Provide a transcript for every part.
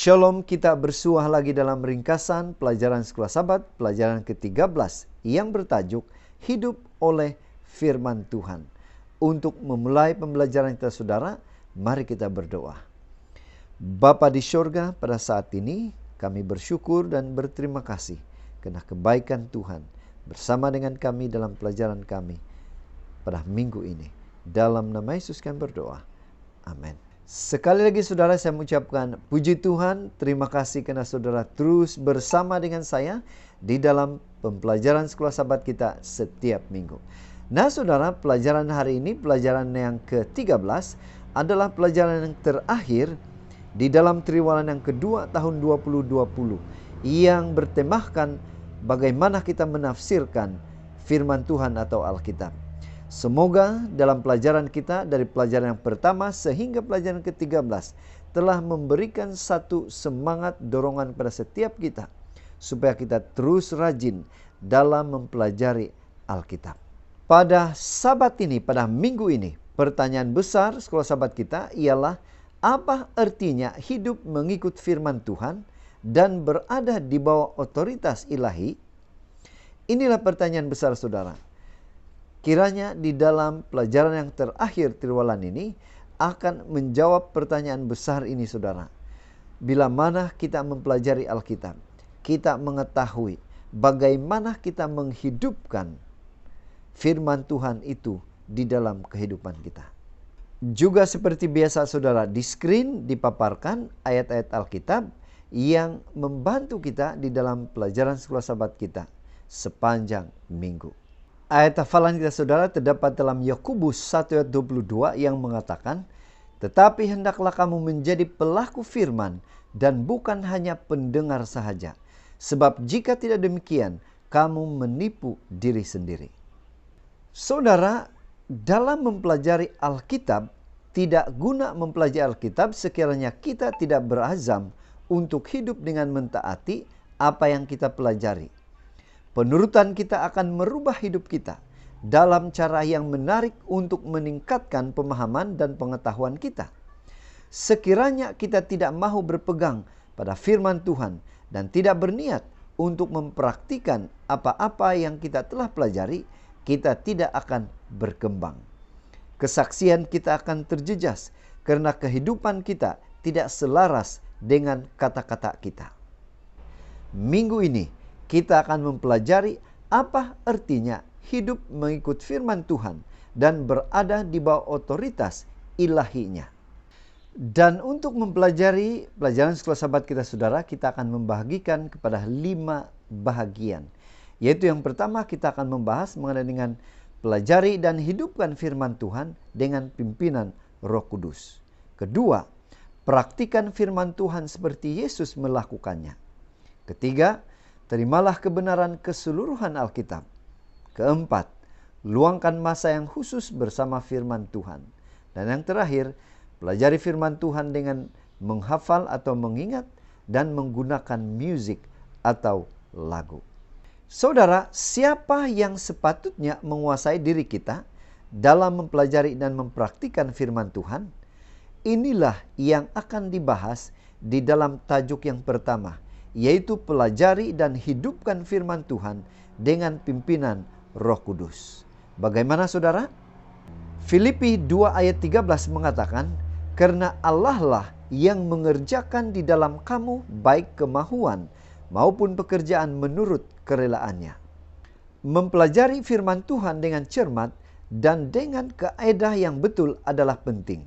Shalom, kita bersuah lagi dalam ringkasan pelajaran Sekolah Sabat, pelajaran ke-13 yang bertajuk Hidup oleh Firman Tuhan. Untuk memulai pembelajaran kita saudara, mari kita berdoa. Bapa di surga, pada saat ini kami bersyukur dan berterima kasih karena kebaikan Tuhan bersama dengan kami dalam pelajaran kami pada minggu ini. Dalam nama Yesus kami berdoa. Amin. Sekali lagi saudara, saya mengucapkan puji Tuhan, terima kasih karena saudara terus bersama dengan saya di dalam pembelajaran Sekolah Sabat kita setiap minggu. Nah saudara, pelajaran hari ini, pelajaran yang ke-13 adalah pelajaran yang terakhir di dalam triwulan yang kedua tahun 2020 yang bertemakan bagaimana kita menafsirkan firman Tuhan atau Alkitab. Semoga dalam pelajaran kita dari pelajaran yang pertama sehingga pelajaran ke-13 telah memberikan satu semangat dorongan pada setiap kita supaya kita terus rajin dalam mempelajari Alkitab. Pada Sabat ini, pada minggu ini, pertanyaan besar Sekolah Sabat kita ialah apa artinya hidup mengikut firman Tuhan dan berada di bawah otoritas ilahi? Inilah pertanyaan besar saudara. Kiranya di dalam pelajaran yang terakhir triwulan ini akan menjawab pertanyaan besar ini saudara. Bila mana kita mempelajari Alkitab, kita mengetahui bagaimana kita menghidupkan firman Tuhan itu di dalam kehidupan kita. Juga seperti biasa saudara, di screen dipaparkan ayat-ayat Alkitab yang membantu kita di dalam pelajaran Sekolah Sabat kita sepanjang minggu. Ayat hafalan kita saudara terdapat dalam Yakobus 1 ayat 22 yang mengatakan, "Tetapi hendaklah kamu menjadi pelaku firman dan bukan hanya pendengar sahaja. Sebab jika tidak demikian, kamu menipu diri sendiri." Saudara, dalam mempelajari Alkitab, tidak guna mempelajari Alkitab sekiranya kita tidak berazam untuk hidup dengan mentaati apa yang kita pelajari. Penurutan kita akan merubah hidup kita dalam cara yang menarik untuk meningkatkan pemahaman dan pengetahuan kita. Sekiranya kita tidak mahu berpegang pada firman Tuhan dan tidak berniat untuk mempraktikkan apa-apa yang kita telah pelajari, kita tidak akan berkembang. Kesaksian kita akan terjejas karena kehidupan kita tidak selaras dengan kata-kata kita. Minggu ini kita akan mempelajari apa artinya hidup mengikut firman Tuhan dan berada di bawah otoritas ilahinya. Dan untuk mempelajari pelajaran Sekolah Sabat kita saudara, kita akan membagikan kepada 5 bahagian. Yaitu yang pertama kita akan membahas mengenai dengan pelajari dan hidupkan firman Tuhan dengan pimpinan Roh Kudus. Kedua, praktikan firman Tuhan seperti Yesus melakukannya. Ketiga, terimalah kebenaran keseluruhan Alkitab. Keempat, luangkan masa yang khusus bersama firman Tuhan. Dan yang terakhir, pelajari firman Tuhan dengan menghafal atau mengingat dan menggunakan musik atau lagu. Saudara, siapa yang sepatutnya menguasai diri kita dalam mempelajari dan mempraktikkan firman Tuhan? Inilah yang akan dibahas di dalam tajuk yang pertama, yaitu pelajari dan hidupkan firman Tuhan dengan pimpinan Roh Kudus. Bagaimana saudara? Filipi 2 ayat 13 mengatakan, "Karena Allah lah yang mengerjakan di dalam kamu baik kemahuan maupun pekerjaan menurut kerelaannya." Mempelajari firman Tuhan dengan cermat dan dengan kaedah yang betul adalah penting.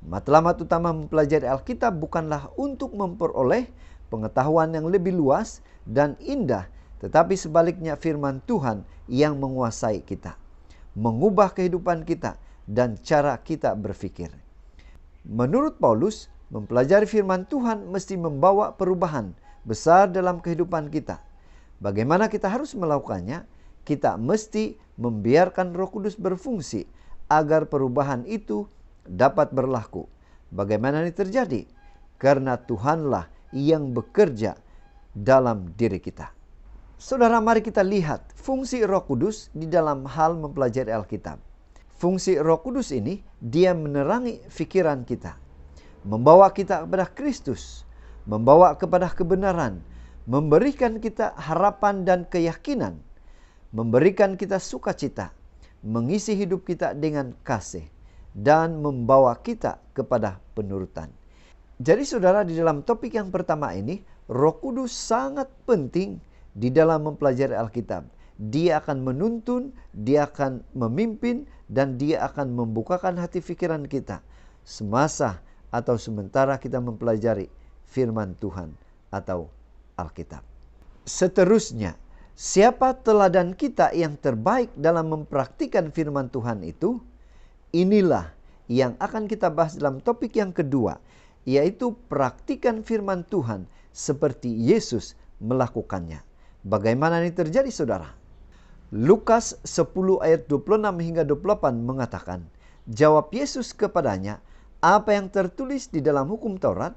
Matlamat utama mempelajari Alkitab bukanlah untuk memperoleh pengetahuan yang lebih luas dan indah, tetapi sebaliknya firman Tuhan yang menguasai kita, mengubah kehidupan kita dan cara kita berpikir. Menurut Paulus, mempelajari firman Tuhan mesti membawa perubahan besar dalam kehidupan kita. Bagaimana kita harus melakukannya? Kita mesti membiarkan Roh Kudus berfungsi agar perubahan itu dapat berlaku. Bagaimana ini terjadi? Karena Tuhanlah yang bekerja dalam diri kita. Saudara, mari kita lihat fungsi Roh Kudus di dalam hal mempelajari Alkitab. Fungsi Roh Kudus ini, dia menerangi pikiran kita, membawa kita kepada Kristus, membawa kepada kebenaran, memberikan kita harapan dan keyakinan, memberikan kita sukacita, mengisi hidup kita dengan kasih, dan membawa kita kepada penurutan. Jadi saudara, di dalam topik yang pertama ini, Roh Kudus sangat penting di dalam mempelajari Alkitab. Dia akan menuntun, dia akan memimpin, dan dia akan membukakan hati pikiran kita semasa atau sementara kita mempelajari firman Tuhan atau Alkitab. Seterusnya, siapa teladan kita yang terbaik dalam mempraktikkan firman Tuhan itu? Inilah yang akan kita bahas dalam topik yang kedua, yaitu praktikan firman Tuhan seperti Yesus melakukannya. Bagaimana ini terjadi, saudara? Lukas 10 ayat 26 hingga 28 mengatakan, jawab Yesus kepadanya, apa yang tertulis di dalam hukum Taurat?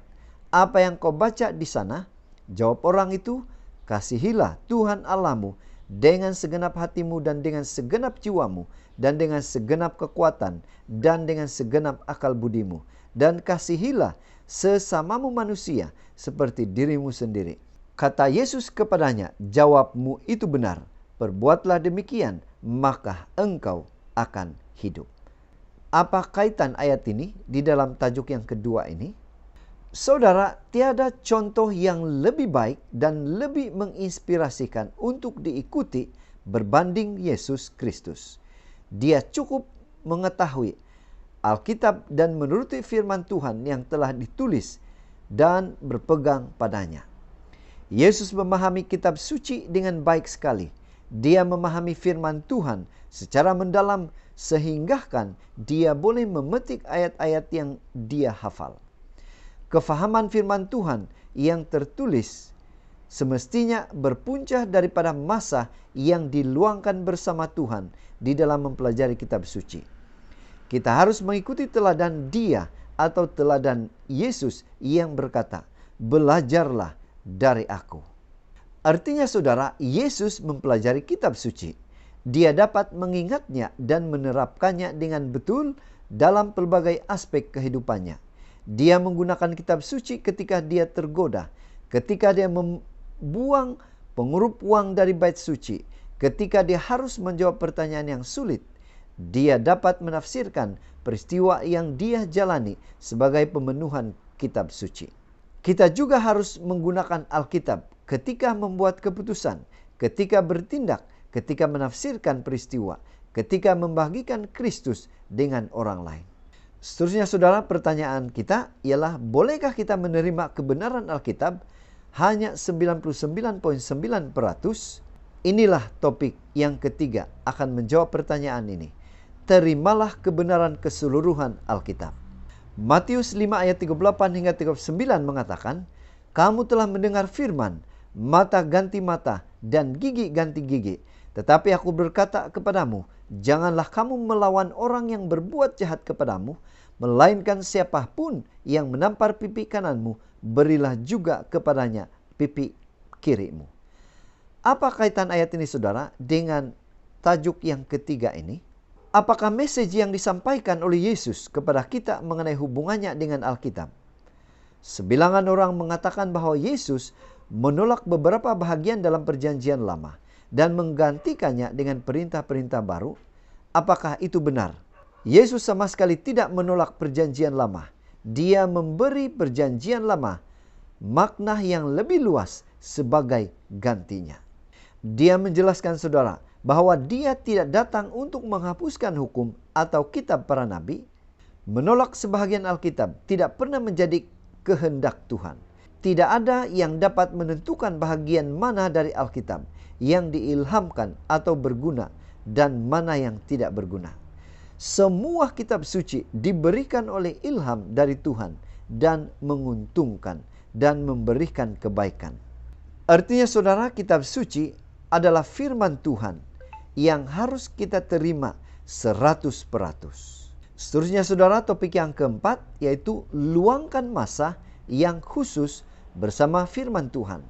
Apa yang kau baca di sana? Jawab orang itu, kasihilah Tuhan Allahmu dengan segenap hatimu dan dengan segenap jiwamu dan dengan segenap kekuatan dan dengan segenap akal budimu. Dan kasihilah sesamamu manusia seperti dirimu sendiri. Kata Yesus kepadanya, jawabmu itu benar. Perbuatlah demikian, maka engkau akan hidup. Apa kaitan ayat ini di dalam tajuk yang kedua ini? Saudara, tiada contoh yang lebih baik dan lebih menginspirasikan untuk diikuti berbanding Yesus Kristus. Dia cukup mengetahui Alkitab dan menuruti firman Tuhan yang telah ditulis dan berpegang padanya. Yesus memahami kitab suci dengan baik sekali. Dia memahami firman Tuhan secara mendalam sehinggakan dia boleh memetik ayat-ayat yang dia hafal. Kefahaman firman Tuhan yang tertulis semestinya berpunca daripada masa yang diluangkan bersama Tuhan di dalam mempelajari kitab suci. Kita harus mengikuti teladan dia atau teladan Yesus yang berkata, belajarlah dari aku. Artinya saudara, Yesus mempelajari kitab suci. Dia dapat mengingatnya dan menerapkannya dengan betul dalam pelbagai aspek kehidupannya. Dia menggunakan kitab suci ketika dia tergoda, ketika dia membuang pengurup uang dari bait suci, ketika dia harus menjawab pertanyaan yang sulit. Dia dapat menafsirkan peristiwa yang dia jalani sebagai pemenuhan kitab suci. Kita juga harus menggunakan Alkitab ketika membuat keputusan, ketika bertindak, ketika menafsirkan peristiwa, ketika membagikan Kristus dengan orang lain. Seterusnya saudara, pertanyaan kita ialah, bolehkah kita menerima kebenaran Alkitab hanya 99.9%? Inilah topik yang ketiga akan menjawab pertanyaan ini. Terimalah kebenaran keseluruhan Alkitab. Matius 5 ayat 38 hingga 39 mengatakan, kamu telah mendengar firman, mata ganti mata dan gigi ganti gigi. Tetapi aku berkata kepadamu, janganlah kamu melawan orang yang berbuat jahat kepadamu, melainkan siapapun yang menampar pipi kananmu, berilah juga kepadanya pipi kirimu. Apa kaitan ayat ini saudara dengan tajuk yang ketiga ini? Apakah message yang disampaikan oleh Yesus kepada kita mengenai hubungannya dengan Alkitab? Sebilangan orang mengatakan bahwa Yesus menolak beberapa bahagian dalam perjanjian lama dan menggantikannya dengan perintah-perintah baru. Apakah itu benar? Yesus sama sekali tidak menolak perjanjian lama. Dia memberi perjanjian lama makna yang lebih luas sebagai gantinya. Dia menjelaskan saudara bahwa dia tidak datang untuk menghapuskan hukum atau kitab para nabi. Menolak sebahagian Alkitab tidak pernah menjadi kehendak Tuhan. Tidak ada yang dapat menentukan bahagian mana dari Alkitab yang diilhamkan atau berguna dan mana yang tidak berguna. Semua kitab suci diberikan oleh ilham dari Tuhan dan menguntungkan dan memberikan kebaikan. Artinya saudara, kitab suci adalah firman Tuhan yang harus kita terima 100%. Seterusnya saudara, topik yang keempat yaitu luangkan masa yang khusus bersama firman Tuhan.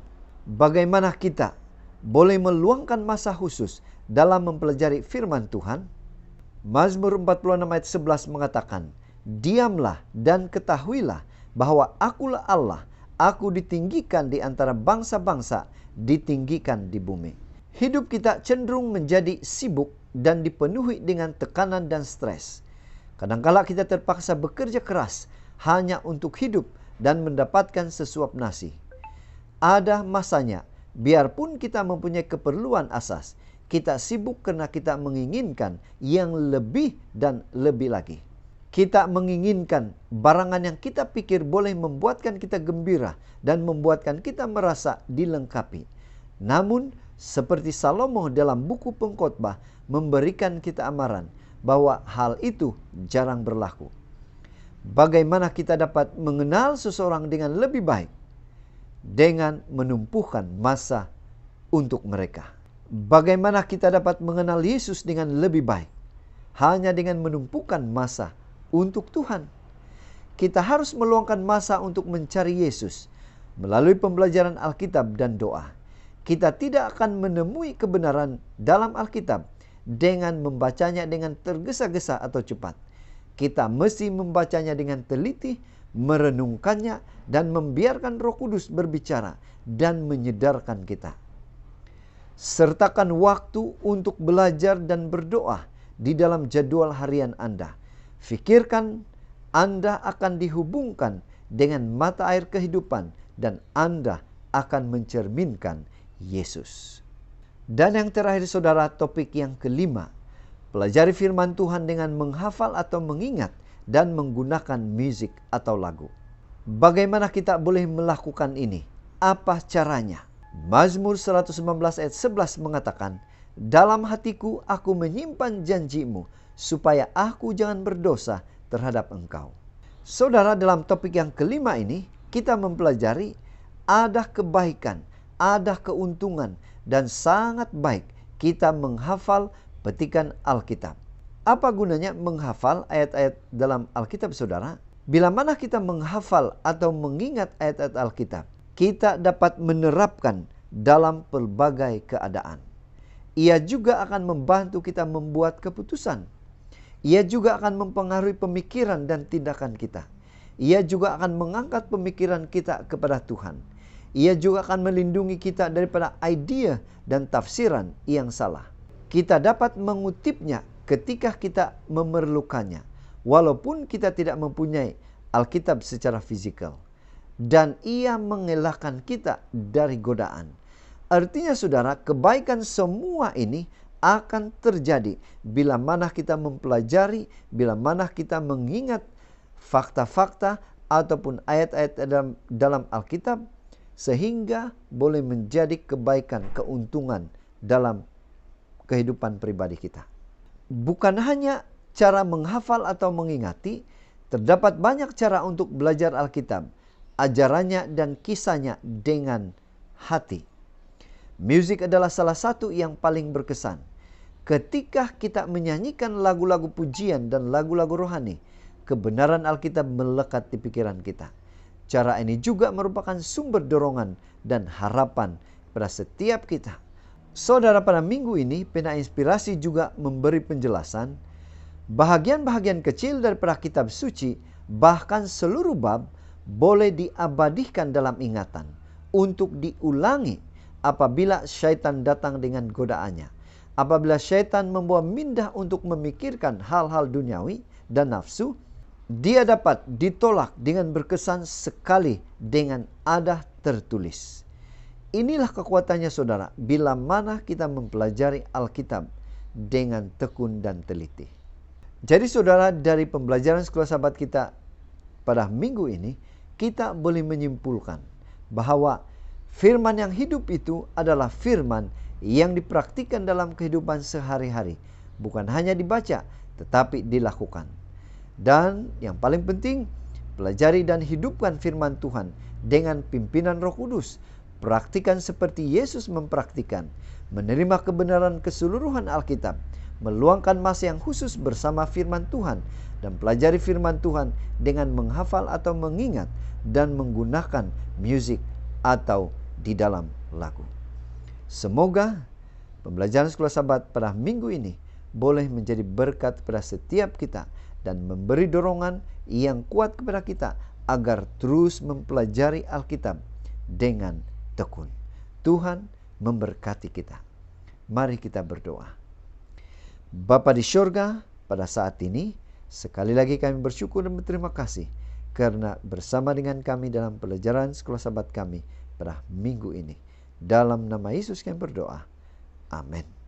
Bagaimana kita boleh meluangkan masa khusus dalam mempelajari firman Tuhan? Mazmur 46 ayat 11 mengatakan, diamlah dan ketahuilah bahwa akulah Allah, Aku ditinggikan di antara bangsa-bangsa, ditinggikan di bumi. Hidup kita cenderung menjadi sibuk dan dipenuhi dengan tekanan dan stres. Kadangkala kita terpaksa bekerja keras hanya untuk hidup dan mendapatkan sesuap nasi. Ada masanya, biarpun kita mempunyai keperluan asas, kita sibuk karena kita menginginkan yang lebih dan lebih lagi. Kita menginginkan barangan yang kita pikir boleh membuatkan kita gembira dan membuatkan kita merasa dilengkapi. Namun, seperti Salomo dalam buku Pengkhotbah memberikan kita amaran bahwa hal itu jarang berlaku. Bagaimana kita dapat mengenal seseorang dengan lebih baik? Dengan menumpukan masa untuk mereka. Bagaimana kita dapat mengenal Yesus dengan lebih baik? Hanya dengan menumpukan masa untuk Tuhan. Kita harus meluangkan masa untuk mencari Yesus melalui pembelajaran Alkitab dan doa. Kita tidak akan menemui kebenaran dalam Alkitab dengan membacanya dengan tergesa-gesa atau cepat. Kita mesti membacanya dengan teliti, merenungkannya, dan membiarkan Roh Kudus berbicara dan menyedarkan kita. Sertakan waktu untuk belajar dan berdoa di dalam jadwal harian Anda. Fikirkan Anda akan dihubungkan dengan mata air kehidupan dan Anda akan mencerminkan Yesus. Dan yang terakhir saudara, topik yang kelima. Pelajari firman Tuhan dengan menghafal atau mengingat dan menggunakan musik atau lagu. Bagaimana kita boleh melakukan ini? Apa caranya? Mazmur 119 ayat 11 mengatakan, "Dalam hatiku aku menyimpan janjimu, supaya aku jangan berdosa terhadap Engkau." Saudara, dalam topik yang kelima ini, kita mempelajari ada kebaikan, ada keuntungan, dan sangat baik kita menghafal petikan Alkitab. Apa gunanya menghafal ayat-ayat dalam Alkitab, saudara? Bila mana kita menghafal atau mengingat ayat-ayat Alkitab, kita dapat menerapkan dalam pelbagai keadaan. Ia juga akan membantu kita membuat keputusan. Ia juga akan mempengaruhi pemikiran dan tindakan kita. Ia juga akan mengangkat pemikiran kita kepada Tuhan. Ia juga akan melindungi kita daripada idea dan tafsiran yang salah. Kita dapat mengutipnya ketika kita memerlukannya, walaupun kita tidak mempunyai Alkitab secara fisikal. Dan ia mengelakkan kita dari godaan. Artinya saudara, kebaikan semua ini akan terjadi bila mana kita mempelajari, bila mana kita mengingat fakta-fakta ataupun ayat-ayat dalam Alkitab, sehingga boleh menjadi kebaikan, keuntungan dalam kehidupan pribadi kita. Bukan hanya cara menghafal atau mengingati, terdapat banyak cara untuk belajar Alkitab, ajarannya dan kisahnya dengan hati. Musik adalah salah satu yang paling berkesan. Ketika kita menyanyikan lagu-lagu pujian dan lagu-lagu rohani, kebenaran Alkitab melekat di pikiran kita. Cara ini juga merupakan sumber dorongan dan harapan pada setiap kita. Saudara, pada minggu ini Pena Inspirasi juga memberi penjelasan bahagian-bahagian kecil daripada kitab suci, bahkan seluruh bab, boleh diabadikan dalam ingatan untuk diulangi apabila syaitan datang dengan godaannya. Apabila syaitan membawa minda untuk memikirkan hal-hal duniawi dan nafsu, dia dapat ditolak dengan berkesan sekali dengan ada tertulis. Inilah kekuatannya saudara, bila mana kita mempelajari Alkitab dengan tekun dan teliti. Jadi saudara, dari pembelajaran Sekolah Sahabat kita pada minggu ini, kita boleh menyimpulkan bahwa firman yang hidup itu adalah firman yang dipraktikkan dalam kehidupan sehari-hari. Bukan hanya dibaca, tetapi dilakukan. Dan yang paling penting, pelajari dan hidupkan firman Tuhan dengan pimpinan Roh Kudus. Praktikan seperti Yesus mempraktikan. Menerima kebenaran keseluruhan Alkitab. Meluangkan masa yang khusus bersama firman Tuhan. Dan pelajari firman Tuhan dengan menghafal atau mengingat. Dan menggunakan musik atau di dalam lagu. Semoga pembelajaran Sekolah Sahabat pada minggu ini boleh menjadi berkat pada setiap kita dan memberi dorongan yang kuat kepada kita agar terus mempelajari Alkitab dengan tekun. Tuhan memberkati kita. Mari kita berdoa. Bapa di surga, pada saat ini sekali lagi kami bersyukur dan berterima kasih karena bersama dengan kami dalam pelajaran Sekolah Sabat kami pada minggu ini. Dalam nama Yesus kami berdoa. Amin.